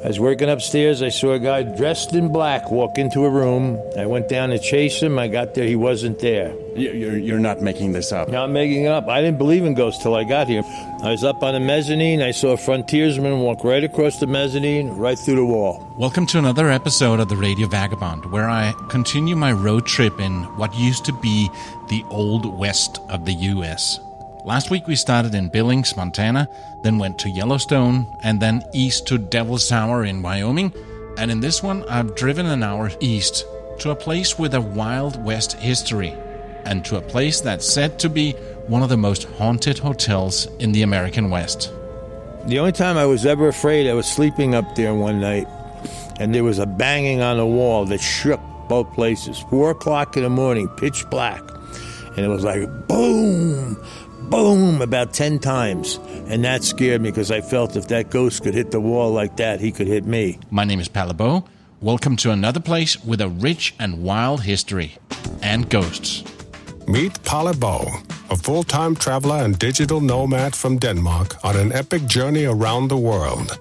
I was working upstairs. I saw a guy dressed in black walk into a room. I went down to chase him. I got there. He wasn't there. You're not making this up. Not making it up. I didn't believe in ghosts till I got here. I was up on a mezzanine. I saw a frontiersman walk right across the mezzanine, right through the wall. Welcome to another episode of the Radio Vagabond, where I continue my road trip in what used to be the Old West of the U.S. Last week we started in Billings, Montana, then went to Yellowstone, and then east to Devil's Tower in Wyoming. And in this one, I've driven an hour east to a place with a Wild West history, and to a place that's said to be one of the most haunted hotels in the American West. The only time I was ever afraid, I was sleeping up there one night, and there was a banging on the wall that shook both places. 4 o'clock in the morning, pitch black, and it was like boom, boom, about 10 times. And that scared me because I felt if that ghost could hit the wall like that, he could hit me. My name is Palle Bo. Welcome to another place with a rich and wild history and ghosts. Meet Palle Bo, a full-time traveler and digital nomad from Denmark on an epic journey around the world.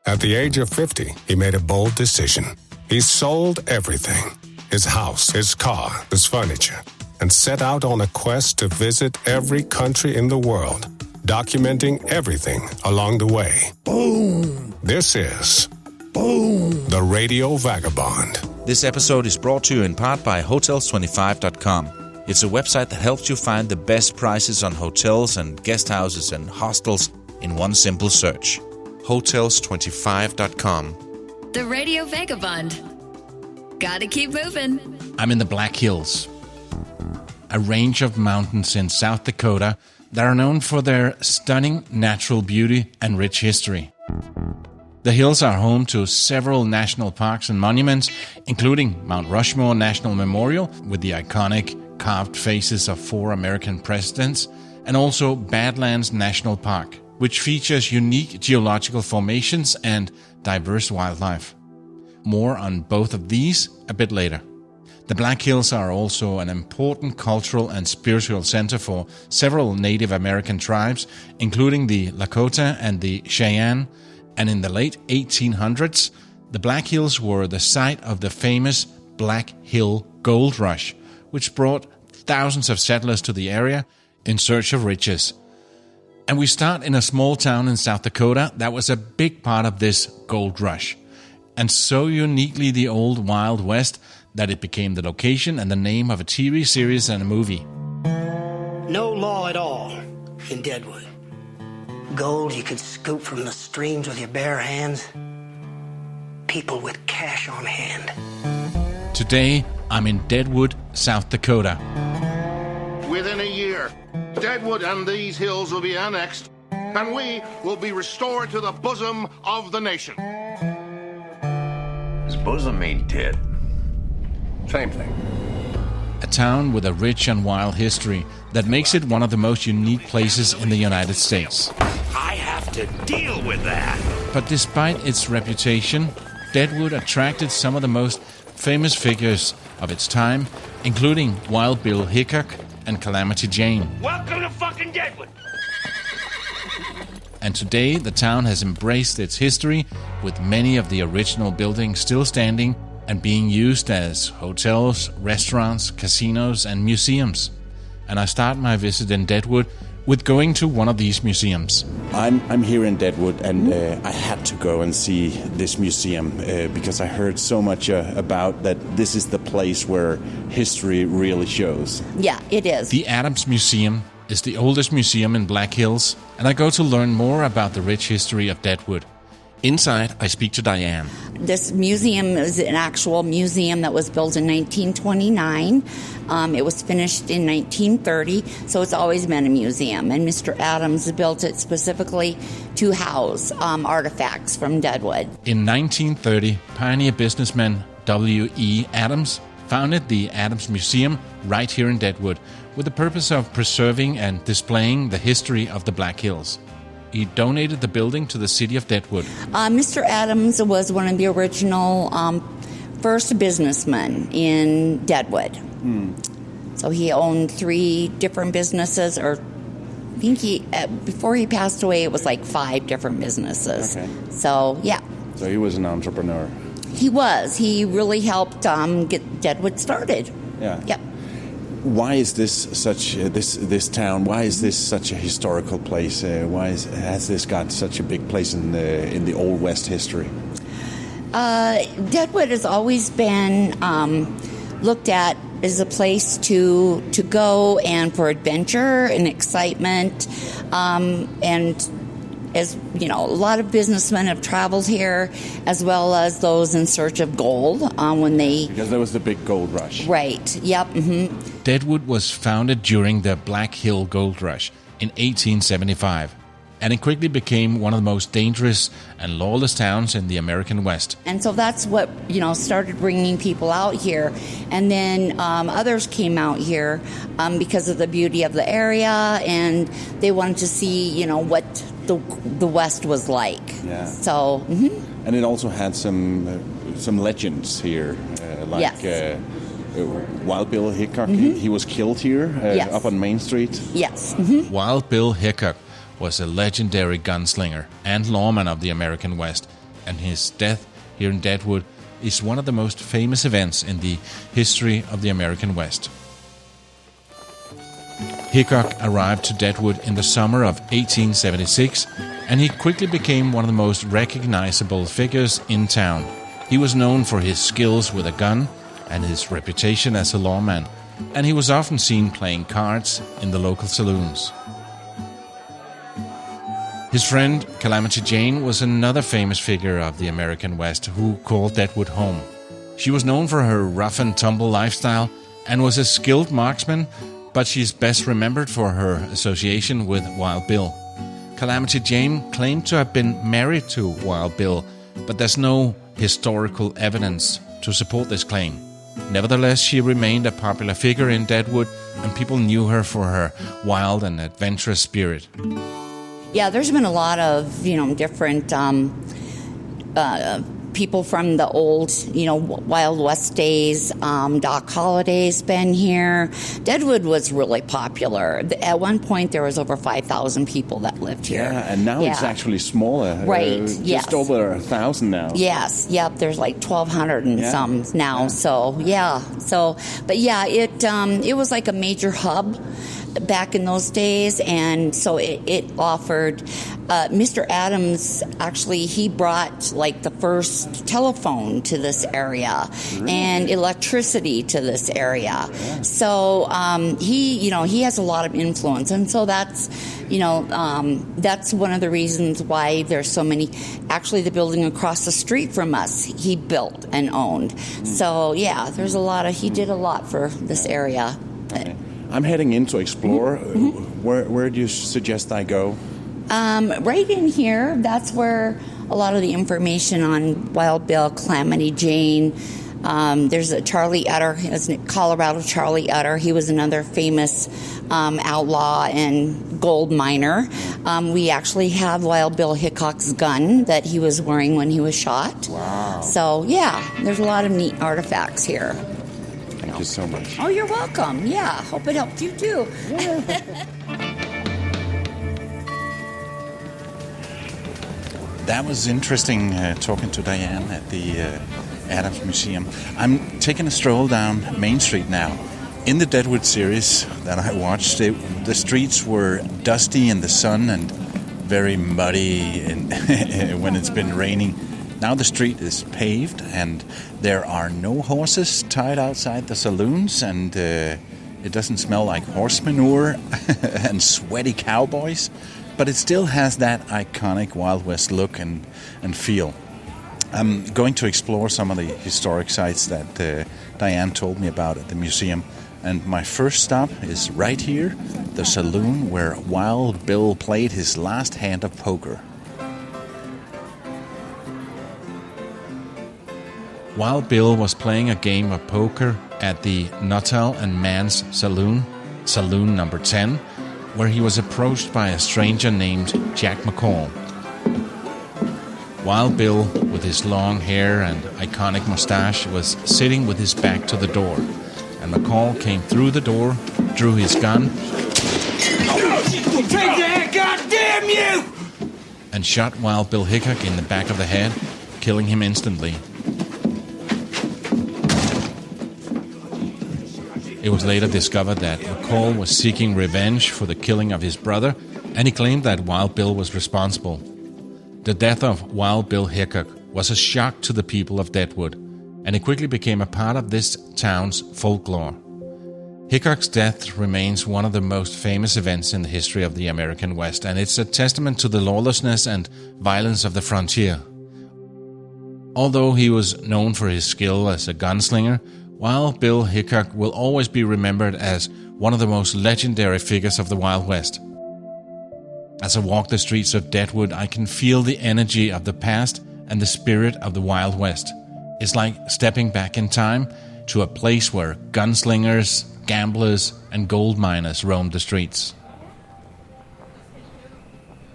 At the age of 50, he made a bold decision. He sold everything, his house, his car, his furniture, and set out on a quest to visit every country in the world, documenting everything along the way. Boom! This is Boom! the Radio Vagabond. This episode is brought to you in part by Hotels25.com. It's a website that helps you find the best prices on hotels and guest houses and hostels in one simple search. Hotels25.com. The Radio Vagabond. Gotta keep moving. I'm in the Black Hills, a range of mountains in South Dakota that are known for their stunning natural beauty and rich history. The hills are home to several national parks and monuments, including Mount Rushmore National Memorial with the iconic carved faces of 4 American presidents, and also Badlands National Park, which features unique geological formations and diverse wildlife. More on both of these a bit later. The Black Hills are also an important cultural and spiritual center for several Native American tribes, including the Lakota and the Cheyenne, and in the late 1800s, the Black Hills were the site of the famous Black Hill Gold Rush, which brought thousands of settlers to the area in search of riches. And we start in a small town in South Dakota that was a big part of this gold rush, and so uniquely the old Wild West that it became the location and the name of a TV series and a movie. No law at all in Deadwood. Gold you could scoop from the streams with your bare hands. People with cash on hand. Today, I'm in Deadwood, South Dakota. Within a year, Deadwood and these hills will be annexed, and we will be restored to the bosom of the nation. Does bosom mean tit? Same thing. A town with a rich and wild history that makes it one of the most unique places in the United States. I have to deal with that. But despite its reputation, Deadwood attracted some of the most famous figures of its time, including Wild Bill Hickok and Calamity Jane. Welcome to fucking Deadwood. And today, the town has embraced its history, with many of the original buildings still standing and being used as hotels, restaurants, casinos, and museums. And I start my visit in Deadwood with going to one of these museums. I'm here in Deadwood, and I had to go and see this museum because I heard so much about that this is the place where history really shows. Yeah, it is. The Adams Museum is the oldest museum in Black Hills, and I go to learn more about the rich history of Deadwood. Inside, I speak to Diane. This museum is an actual museum that was built in 1929. It was finished in 1930, so it's always been a museum. And Mr. Adams built it specifically to house artifacts from Deadwood. In 1930, pioneer businessman W.E. Adams founded the Adams Museum right here in Deadwood with the purpose of preserving and displaying the history of the Black Hills. He donated the building to the city of Deadwood. Mr. Adams was one of the original first businessmen in Deadwood. So he owned 3 different businesses, or I think before he passed away, it was like 5 different businesses. Okay. So, yeah. So he was an entrepreneur. He was. He really helped get Deadwood started. Yeah. Yep. Why is this such this town? Why is this such a historical place? Has this got such a big place in the Old West history? Deadwood has always been looked at as a place to go and for adventure and excitement, and as you know, a lot of businessmen have traveled here, as well as those in search of gold because there was the big gold rush. Right. Yep. Mm-hmm. Deadwood was founded during the Black Hill Gold Rush in 1875, and it quickly became one of the most dangerous and lawless towns in the American West. And so that's what, started bringing people out here. And then others came out here because of the beauty of the area, and they wanted to see, what the West was like. Yeah. So. Mm-hmm. And it also had some legends here, like. Yes. Wild Bill Hickok, mm-hmm. he was killed here yes. up on Main Street. Yes. Mm-hmm. Wild Bill Hickok was a legendary gunslinger and lawman of the American West, and his death here in Deadwood is one of the most famous events in the history of the American West. Hickok arrived to Deadwood in the summer of 1876, and he quickly became one of the most recognizable figures in town. He was known for his skills with a gun and his reputation as a lawman, and he was often seen playing cards in the local saloons. His friend Calamity Jane was another famous figure of the American West who called Deadwood home. She was known for her rough-and-tumble lifestyle and was a skilled marksman, but she's best remembered for her association with Wild Bill. Calamity Jane claimed to have been married to Wild Bill, but there's no historical evidence to support this claim. Nevertheless, she remained a popular figure in Deadwood, and people knew her for her wild and adventurous spirit. Yeah, there's been a lot of, different people from the old, Wild West days. Doc Holliday's been here. Deadwood was really popular. At one point, there was over 5,000 people that lived here. Yeah, and now it's actually smaller. Right, just over 1,000 now. Yes, yep, there's like 1,200 and some now. Yeah. It was like a major hub back in those days, and so it offered Mr. Adams, actually, he brought like the first telephone to this area and electricity to this area. Yeah. So he has a lot of influence, and so that's one of the reasons why there's so many. Actually, the building across the street from us, he built and owned. So yeah, there's a lot of. He did a lot for this area. Okay. I'm heading in to explore. Mm-hmm. Where do you suggest I go? Right in here, that's where a lot of the information on Wild Bill, Calamity Jane. There's a Charlie Utter, Colorado Charlie Utter. He was another famous outlaw and gold miner. We actually have Wild Bill Hickok's gun that he was wearing when he was shot. Wow. So, yeah, there's a lot of neat artifacts here. Thank you so much. Oh, you're welcome. Yeah, hope it helped you too. That was interesting talking to Diane at the Adams Museum. I'm taking a stroll down Main Street now. In the Deadwood series that I watched, the streets were dusty in the sun and very muddy when it's been raining. Now the street is paved and there are no horses tied outside the saloons, and it doesn't smell like horse manure and sweaty cowboys, but it still has that iconic Wild West look and feel. I'm going to explore some of the historic sites that Diane told me about at the museum, and my first stop is right here, the saloon where Wild Bill played his last hand of poker. Wild Bill was playing a game of poker at the Nuttall and Mann's Saloon, Saloon number 10, where he was approached by a stranger named Jack McCall. Wild Bill, with his long hair and iconic mustache, was sitting with his back to the door, and McCall came through the door, drew his gun, Take that, goddamn you! and shot Wild Bill Hickok in the back of the head, killing him instantly. It was later discovered that McCall was seeking revenge for the killing of his brother, and he claimed that Wild Bill was responsible. The death of Wild Bill Hickok was a shock to the people of Deadwood, and it quickly became a part of this town's folklore. Hickok's death remains one of the most famous events in the history of the American West, and it's a testament to the lawlessness and violence of the frontier. Although he was known for his skill as a gunslinger, Wild Bill Hickok will always be remembered as one of the most legendary figures of the Wild West. As I walk the streets of Deadwood, I can feel the energy of the past and the spirit of the Wild West. It's like stepping back in time to a place where gunslingers, gamblers, and gold miners roamed the streets.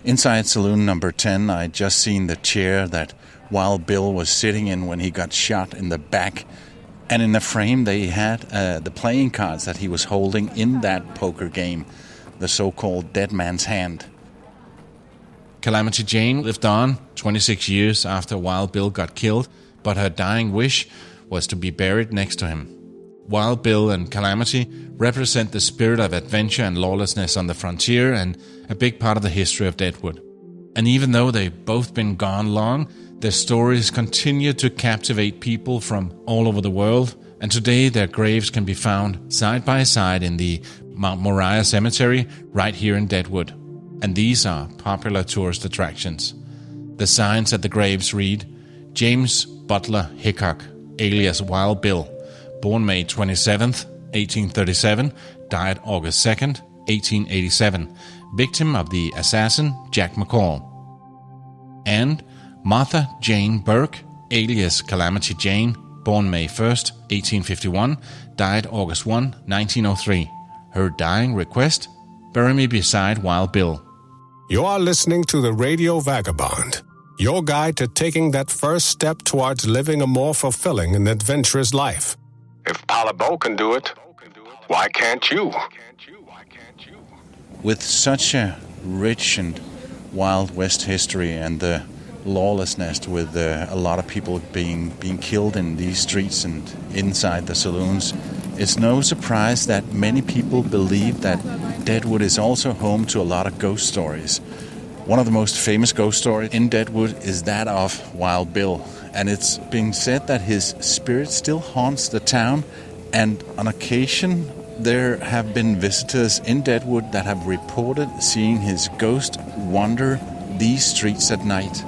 Inside saloon number 10, I just seen the chair that Wild Bill was sitting in when he got shot in the back. And in the frame they had the playing cards that he was holding in that poker game, the so-called Dead Man's Hand. Calamity Jane lived on 26 years after Wild Bill got killed, but her dying wish was to be buried next to him. Wild Bill and Calamity represent the spirit of adventure and lawlessness on the frontier and a big part of the history of Deadwood. And even though they've both been gone long, their stories continue to captivate people from all over the world, and today their graves can be found side by side in the Mount Moriah Cemetery right here in Deadwood. And these are popular tourist attractions. The signs at the graves read, James Butler Hickok, alias Wild Bill, born May 27th, 1837, died August 2nd, 1887, victim of the assassin Jack McCall. And Martha Jane Burke, alias Calamity Jane, born May 1st, 1851, died August 1, 1903. Her dying request, bury me beside Wild Bill. You are listening to the Radio Vagabond, your guide to taking that first step towards living a more fulfilling and adventurous life. If Palle Bo can do it, why can't you? With such a rich and Wild West history and the lawlessness with a lot of people being killed in these streets and inside the saloons, it's no surprise that many people believe that Deadwood is also home to a lot of ghost stories. One of the most famous ghost stories in Deadwood is that of Wild Bill, and it's being said that his spirit still haunts the town, and on occasion there have been visitors in Deadwood that have reported seeing his ghost wander these streets at night.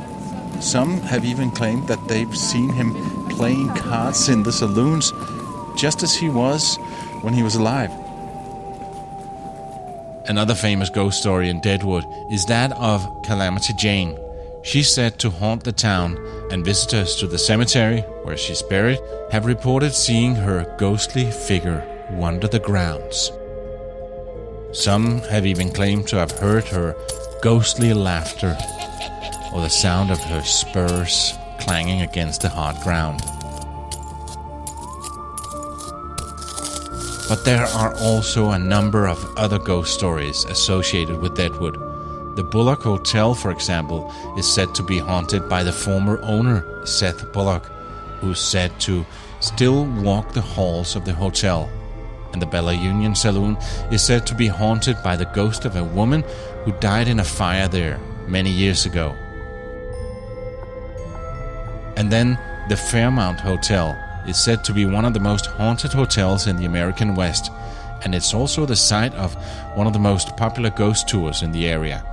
Some have even claimed that they've seen him playing cards in the saloons, just as he was when he was alive. Another famous ghost story in Deadwood is that of Calamity Jane. She's said to haunt the town, and visitors to the cemetery, where she's buried, have reported seeing her ghostly figure wander the grounds. Some have even claimed to have heard her ghostly laughter or the sound of her spurs clanging against the hard ground. But there are also a number of other ghost stories associated with Deadwood. The Bullock Hotel, for example, is said to be haunted by the former owner, Seth Bullock, who's said to still walk the halls of the hotel. And the Bella Union Saloon is said to be haunted by the ghost of a woman who died in a fire there many years ago. And then the Fairmount Hotel is said to be one of the most haunted hotels in the American West, and it's also the site of one of the most popular ghost tours in the area.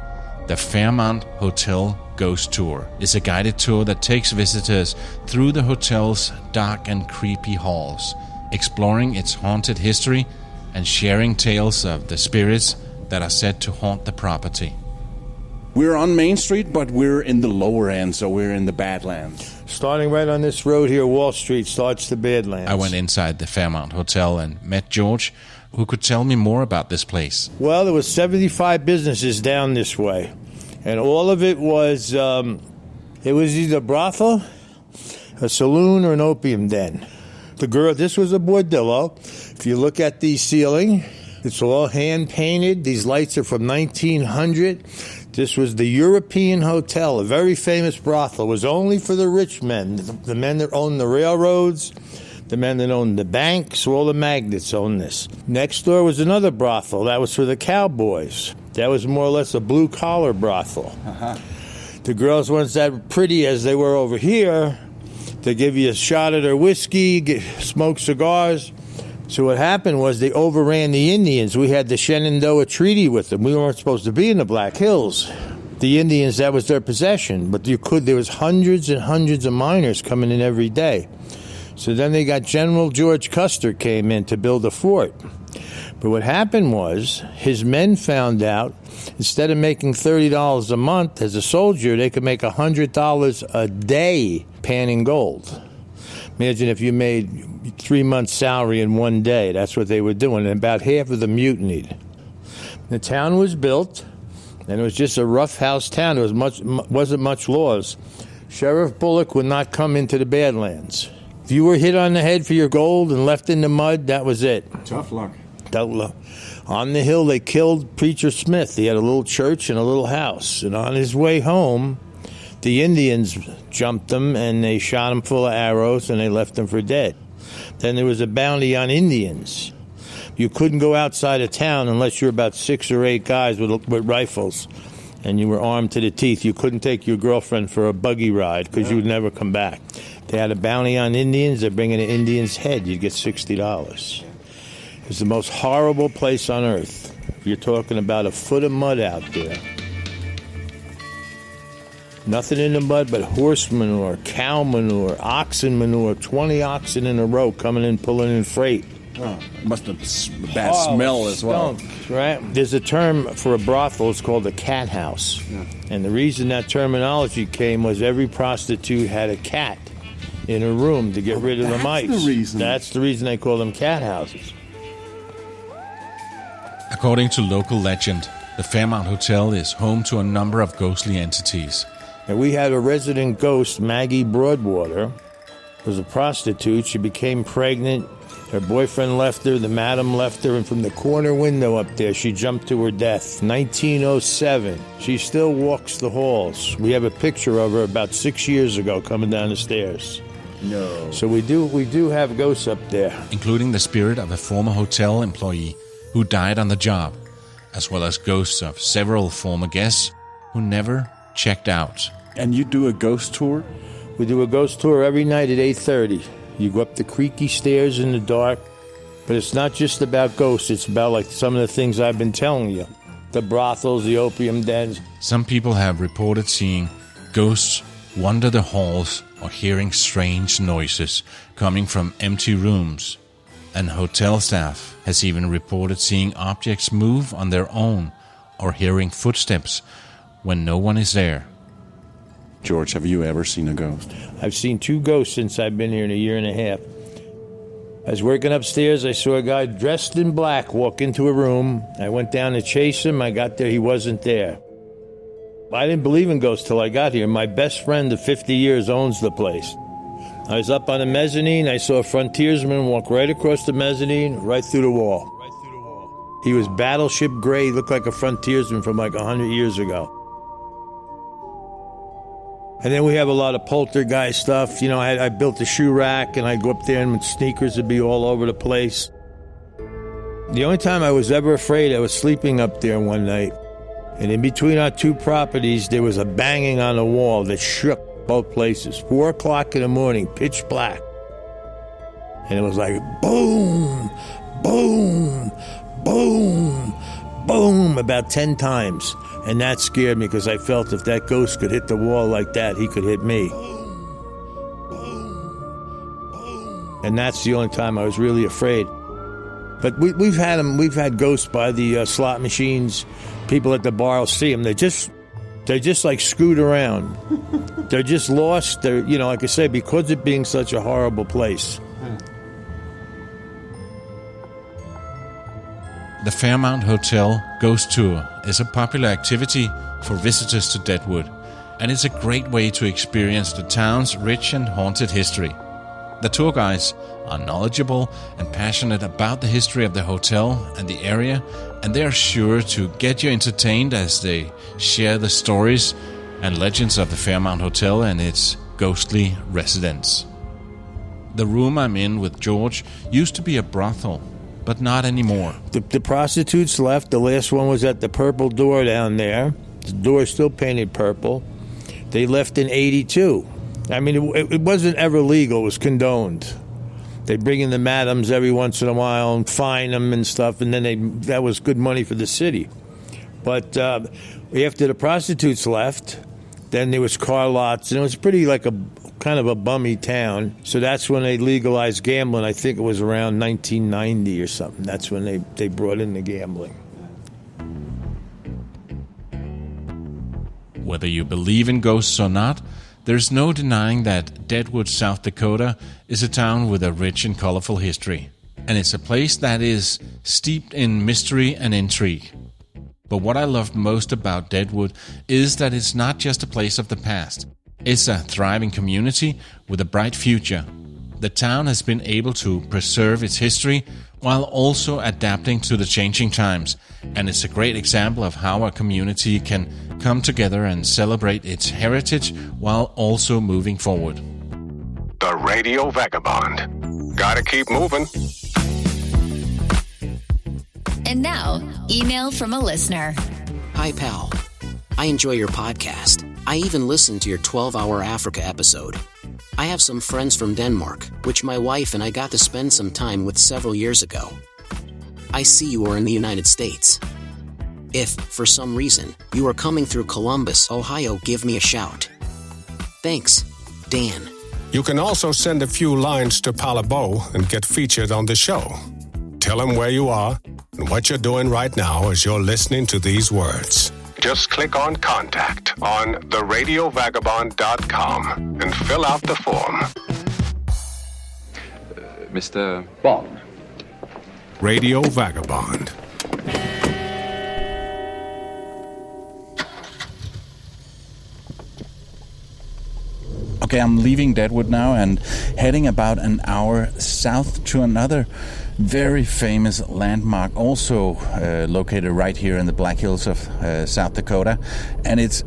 The Fairmount Hotel Ghost Tour is a guided tour that takes visitors through the hotel's dark and creepy halls, exploring its haunted history and sharing tales of the spirits that are said to haunt the property. We're on Main Street, but we're in the lower end, so we're in the Badlands. Starting right on this road here, Wall Street starts the Badlands. I went inside the Fairmount Hotel and met George, who could tell me more about this place. Well, there was 75 businesses down this way, and all of it was either a brothel, a saloon, or an opium den. This was a bordello. If you look at the ceiling, it's all hand painted. These lights are from 1900. This was the European Hotel, a very famous brothel. It was only for the rich men, the men that owned the railroads, the men that owned the banks, all the magnates owned this. Next door was another brothel. That was for the cowboys. That was more or less a blue-collar brothel. Uh-huh. The girls weren't that pretty as they were over here. They give you a shot of their whiskey, smoke cigars. So what happened was they overran the Indians. We had the Shenandoah Treaty with them. We weren't supposed to be in the Black Hills. The Indians, that was their possession. But there was hundreds and hundreds of miners coming in every day. So then they got General George Custer came in to build a fort. But what happened was his men found out instead of making $30 a month as a soldier, they could make $100 a day panning gold. Imagine if you made 3 months' salary in one day. That's what they were doing, and about half of them mutinied. The town was built, and it was just a rough house town. There wasn't much laws. Sheriff Bullock would not come into the Badlands. If you were hit on the head for your gold and left in the mud, that was it. Tough luck. On the hill, they killed Preacher Smith. He had a little church and a little house. And on his way home, the Indians jumped him, and they shot him full of arrows, and they left him for dead. Then there was a bounty on Indians. You couldn't go outside of town unless you were about 6 or 8 guys with rifles, and you were armed to the teeth. You couldn't take your girlfriend for a buggy ride because you would never come back. They had a bounty on Indians. They're bringing an Indian's head. You'd get $60. It's the most horrible place on earth. You're talking about a foot of mud out there. Nothing in the mud but horse manure, cow manure, oxen manure, 20 oxen in a row coming in, pulling in freight. Oh, must have a bad smell as well. Right? There's a term for a brothel. It's called a cat house. Yeah. And the reason that terminology came was every prostitute had a cat in her room to get rid of the mice. That's the reason they call them cat houses. According to local legend, the Fairmount Hotel is home to a number of ghostly entities. And we had a resident ghost, Maggie Broadwater, was a prostitute. She became pregnant. Her boyfriend left her. The madam left her. And from the corner window up there, she jumped to her death. 1907. She still walks the halls. We have a picture of her about 6 years ago coming down the stairs. No. So we do have ghosts up there. Including the spirit of a former hotel employee who died on the job, as well as ghosts of several former guests who never checked out. And you do a ghost tour? We do a ghost tour every night at 8:30. You go up the creaky stairs in the dark, but it's not just about ghosts. It's about like some of the things I've been telling you. The brothels, the opium dens. Some people have reported seeing ghosts wander the halls or hearing strange noises coming from empty rooms. And hotel staff has even reported seeing objects move on their own or hearing footsteps when no one is there. George, have you ever seen a ghost? I've seen 2 ghosts since I've been here in a year and a half. I was working upstairs. I saw a guy dressed in black walk into a room. I went down to chase him. I got there. He wasn't there. I didn't believe in ghosts till I got here. My best friend of 50 years owns the place. I was up on the mezzanine. I saw a frontiersman walk right across the mezzanine, right through the wall. He was battleship gray. He looked like a frontiersman from like 100 years ago. And then we have a lot of poltergeist stuff. You know, I built a shoe rack, and I'd go up there and sneakers would be all over the place. The only time I was ever afraid, I was sleeping up there one night. And in between our 2 properties, there was a banging on the wall that shook both places. 4 o'clock in the morning, pitch black. And it was like boom, boom, boom, boom, about 10 times. And that scared me because I felt if that ghost could hit the wall like that, he could hit me. And that's the only time I was really afraid. But we've had ghosts by the slot machines. People at the bar will see them. They're just like screwed around. They're just lost. They're, you know, like I say, because it being such a horrible place. The Fairmount Hotel Ghost Tour is a popular activity for visitors to Deadwood, and it's a great way to experience the town's rich and haunted history. The tour guides are knowledgeable and passionate about the history of the hotel and the area, and they are sure to get you entertained as they share the stories and legends of the Fairmount Hotel and its ghostly residents. The room I'm in with George used to be a brothel, but not anymore. The prostitutes left. The last one was at the Purple Door down there. The door is still painted purple. They left in 82. I mean, it wasn't ever legal. It was condoned. They bring in the madams every once in a while and fine them and stuff, and then that was good money for the city. But after the prostitutes left, then there was car lots, and it was pretty like a kind of a bummy town. So that's when they legalized gambling. I think it was around 1990 or something. That's when they brought in the gambling. Whether you believe in ghosts or not, there's no denying that Deadwood, South Dakota is a town with a rich and colorful history. And it's a place that is steeped in mystery and intrigue. But what I love most about Deadwood is that it's not just a place of the past. It's a thriving community with a bright future. The town has been able to preserve its history while also adapting to the changing times. And it's a great example of how a community can come together and celebrate its heritage while also moving forward. The Radio Vagabond. Gotta keep moving. And now, email from a listener. Hi, pal. I enjoy your podcast. I even listened to your 12-hour Africa episode. I have some friends from Denmark, which my wife and I got to spend some time with several years ago. I see you are in the United States. If, for some reason, you are coming through Columbus, Ohio, give me a shout. Thanks, Dan. You can also send a few lines to Palle Bo and get featured on the show. Tell him where you are and what you're doing right now as you're listening to these words. Just click on Contact on theradiovagabond.com and fill out the form. Mr. Bond. Radio Vagabond. Okay, I'm leaving Deadwood now and heading about an hour south to another very famous landmark, also located right here in the Black Hills of South Dakota, and it's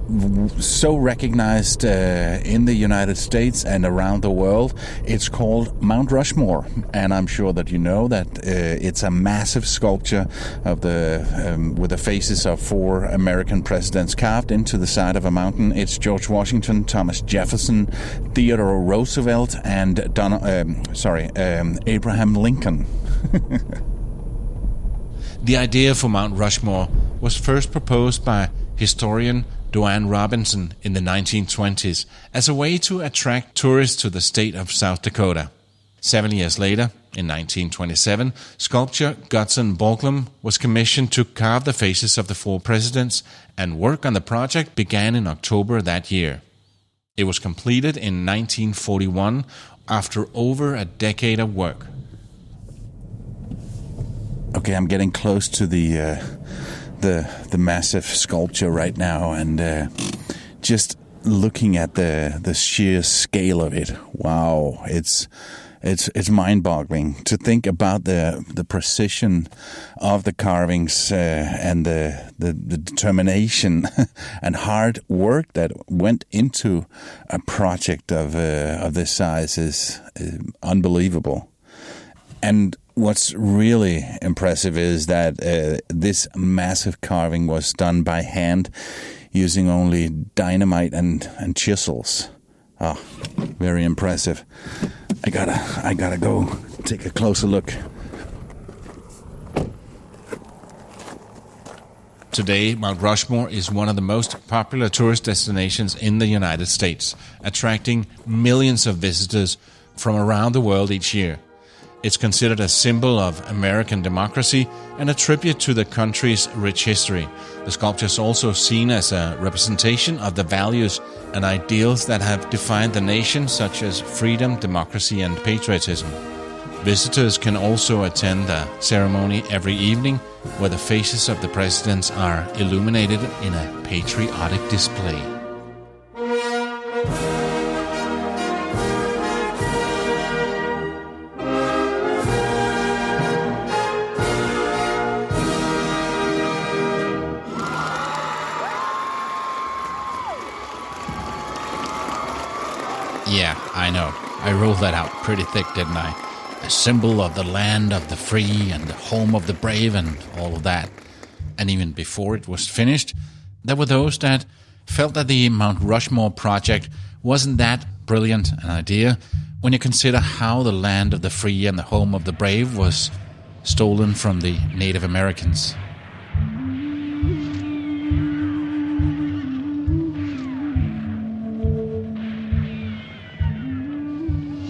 so recognized in the United States and around the world. It's called Mount Rushmore, and I'm sure that you know that it's a massive sculpture of with the faces of 4 American presidents carved into the side of a mountain. It's George Washington, Thomas Jefferson, Theodore Roosevelt, and Abraham Lincoln. The idea for Mount Rushmore was first proposed by historian Doane Robinson in the 1920s as a way to attract tourists to the state of South Dakota. 7 years later, in 1927, sculptor Gutzon Borglum was commissioned to carve the faces of the 4 presidents, and work on the project began in October that year. It was completed in 1941 after over a decade of work. Okay, I'm getting close to the massive sculpture right now, and just looking at the sheer scale of it. Wow, it's mind-boggling to think about the precision of the carvings and the determination and hard work that went into a project of this size is unbelievable. And what's really impressive is that this massive carving was done by hand using only dynamite and chisels. Oh, very impressive. I gotta go take a closer look. Today, Mount Rushmore is one of the most popular tourist destinations in the United States, attracting millions of visitors from around the world each year. It's considered a symbol of American democracy and a tribute to the country's rich history. The sculpture is also seen as a representation of the values and ideals that have defined the nation, such as freedom, democracy, and patriotism. Visitors can also attend a ceremony every evening where the faces of the presidents are illuminated in a patriotic display. Yeah, I know. I rolled that out pretty thick, didn't I? A symbol of the land of the free and the home of the brave and all of that. And even before it was finished, there were those that felt that the Mount Rushmore project wasn't that brilliant an idea when you consider how the land of the free and the home of the brave was stolen from the Native Americans.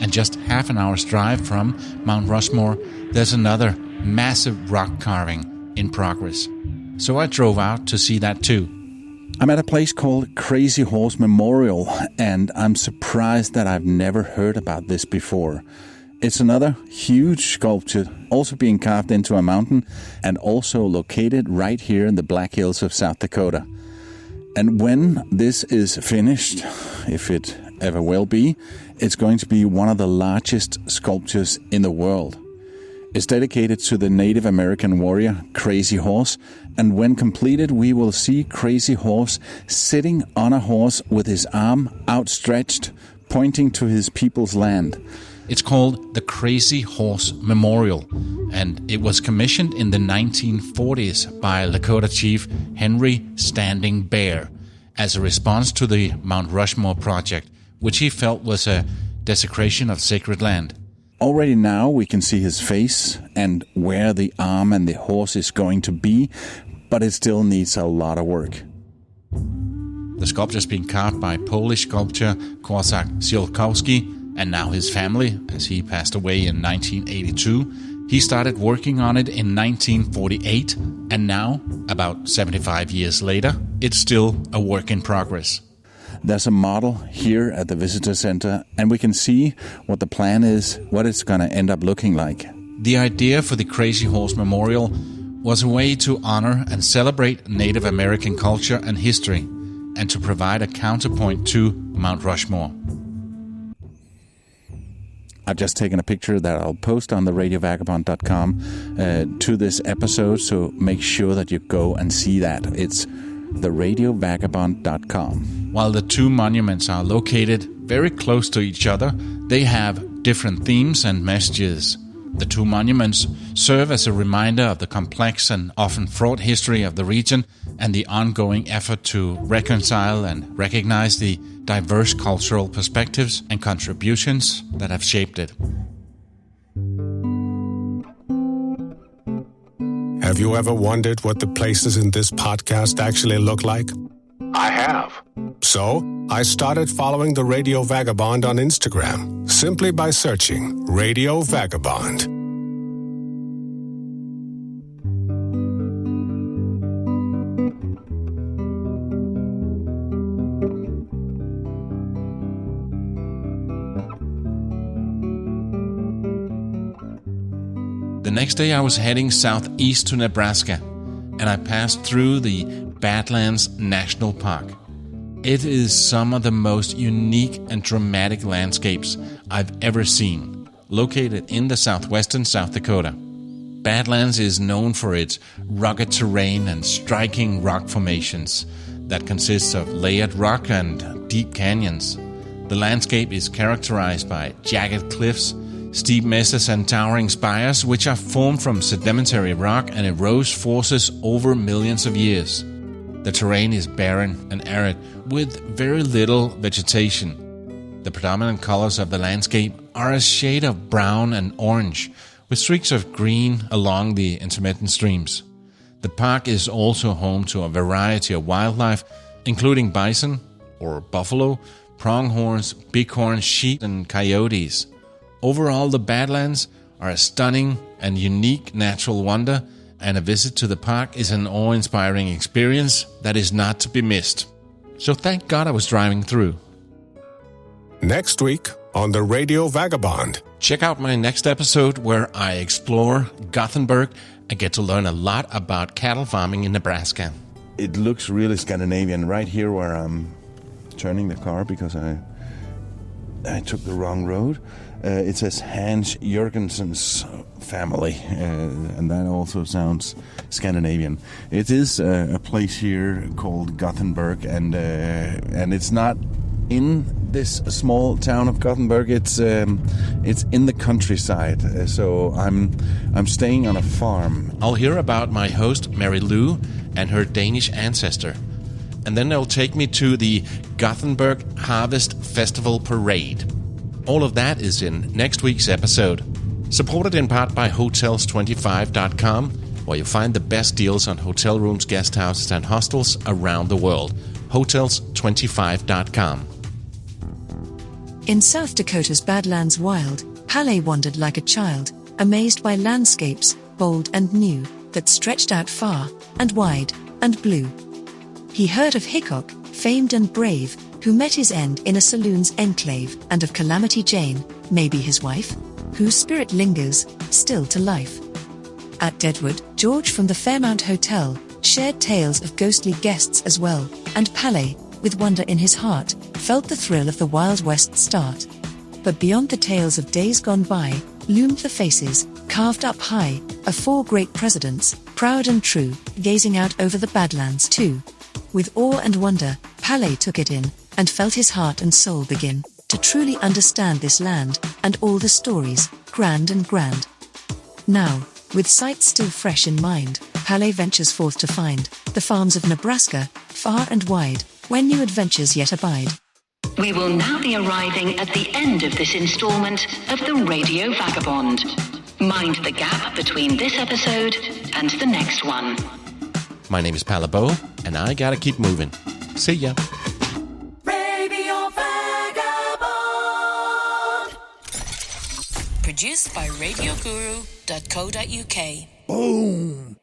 And just half an hour's drive from Mount Rushmore, there's another massive rock carving in progress. So I drove out to see that too. I'm at a place called Crazy Horse Memorial, and I'm surprised that I've never heard about this before. It's another huge sculpture, also being carved into a mountain, and also located right here in the Black Hills of South Dakota. And when this is finished, if it ever will be, it's going to be one of the largest sculptures in the world. It's dedicated to the Native American warrior Crazy Horse, and when completed we will see Crazy Horse sitting on a horse with his arm outstretched, pointing to his people's land. It's called the Crazy Horse Memorial, and it was commissioned in the 1940s by Lakota chief Henry Standing Bear as a response to the Mount Rushmore project, which he felt was a desecration of sacred land. Already now we can see his face and where the arm and the horse is going to be, but it still needs a lot of work. The sculpture's been carved by Polish sculptor Korsak Ziolkowski, and now his family, as he passed away in 1982. He started working on it in 1948, and now, about 75 years later, it's still a work in progress. There's a model here at the visitor center, and we can see what the plan is, what it's going to end up looking like. The idea for the Crazy Horse Memorial was a way to honor and celebrate Native American culture and history, and to provide a counterpoint to Mount Rushmore. I've just taken a picture that I'll post on the radiovagabond.com to this episode, so make sure that you go and see that. It's the radiovagabond.com. While the two monuments are located very close to each other, they have different themes and messages. The two monuments serve as a reminder of the complex and often fraught history of the region and the ongoing effort to reconcile and recognize the diverse cultural perspectives and contributions that have shaped it. Have you ever wondered what the places in this podcast actually look like? I have. So, I started following the Radio Vagabond on Instagram, simply by searching Radio Vagabond. The next day I was heading southeast to Nebraska, and I passed through the Badlands National Park. It is some of the most unique and dramatic landscapes I've ever seen, located in the southwestern South Dakota. Badlands is known for its rugged terrain and striking rock formations that consists of layered rock and deep canyons. The landscape is characterized by jagged cliffs, steep mesas and towering spires, which are formed from sedimentary rock and erosion forces over millions of years. The terrain is barren and arid, with very little vegetation. The predominant colors of the landscape are a shade of brown and orange, with streaks of green along the intermittent streams. The park is also home to a variety of wildlife, including bison, or buffalo, pronghorns, bighorn sheep, and coyotes. Overall, the Badlands are a stunning and unique natural wonder, and a visit to the park is an awe-inspiring experience that is not to be missed. So thank God I was driving through. Next week on the Radio Vagabond. Check out my next episode where I explore Gothenburg and get to learn a lot about cattle farming in Nebraska. It looks really Scandinavian right here where I'm turning the car because I took the wrong road. It says Hans Jørgensen's family, and that also sounds Scandinavian. It is a place here called Gothenburg, and it's not in this small town of Gothenburg. It's in the countryside, so I'm staying on a farm. I'll hear about my host, Mary Lou, and her Danish ancestor. And then they'll take me to the Gothenburg Harvest Festival Parade. All of that is in next week's episode. Supported in part by Hotels25.com, where you find the best deals on hotel rooms, guest houses, and hostels around the world. Hotels25.com. In South Dakota's Badlands Wild, Palle wandered like a child, amazed by landscapes, bold and new, that stretched out far and wide and blue. He heard of Hickok, famed and brave, who met his end in a saloon's enclave, and of Calamity Jane, maybe his wife, whose spirit lingers, still to life. At Deadwood, George from the Fairmount Hotel shared tales of ghostly guests as well, and Palle, with wonder in his heart, felt the thrill of the Wild West start. But beyond the tales of days gone by, loomed the faces, carved up high, of 4 great presidents, proud and true, gazing out over the Badlands too. With awe and wonder, Palle took it in, and felt his heart and soul begin to truly understand this land, and all the stories, grand and grand. Now, with sights still fresh in mind, Palle ventures forth to find the farms of Nebraska, far and wide, where new adventures yet abide. We will now be arriving at the end of this installment of the Radio Vagabond. Mind the gap between this episode and the next one. My name is Palle Bo, and I gotta keep moving. See ya. Radio Vagabond. Produced by RadioGuru.co.uk. Boom.